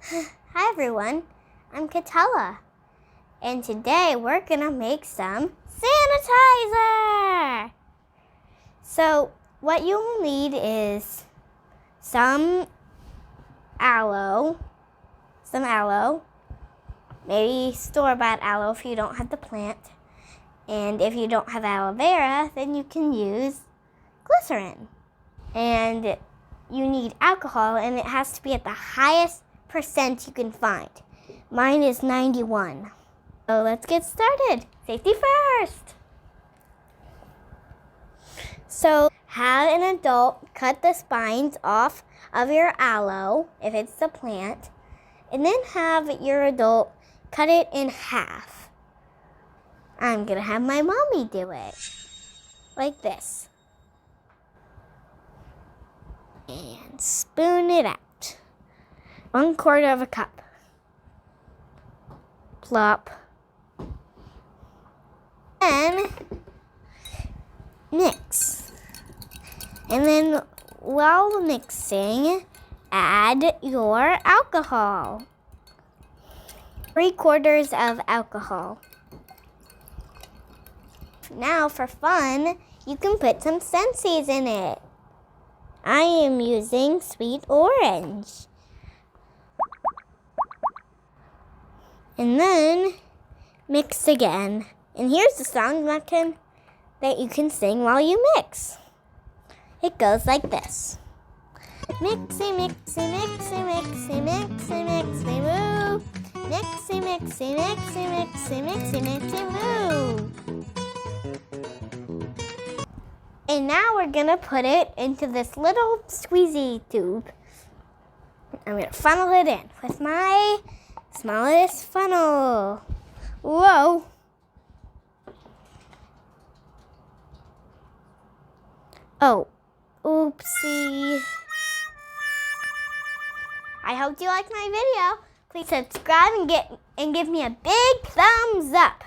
Hi everyone, I'm Katella, and today we're gonna make some sanitizer. So what you'll need is some aloe, maybe store-bought aloe if you don't have the plant, and if you don't have aloe vera, then you can use glycerin. And you need alcohol, and it has to be at the highest percent you can find. Mine is 91. So let's get started. Safety first. So have an adult cut the spines off of your aloe, if it's the plant, and then have your adult cut it in half. I'm gonna have my mommy do it. Like this. And spoon it out. 1/4 of a cup. Plop. Then mix. And then while mixing, add your alcohol. 3/4 of alcohol. Now for fun, you can put some Sensi's in it. I am using sweet orange. And then mix again. And here's the song that you can sing while you mix. It goes like this. Mixy, mixy, mixy, mixy, mixy, mixy, moo. Mixy, mixy, mixy, mixy, mixy, mixy, moo. And now we're gonna put it into this little squeezy tube. I'm gonna funnel it in with my smallest funnel. Whoa. Oh, oopsie. I hope you liked my video. Please subscribe and give me a big thumbs up.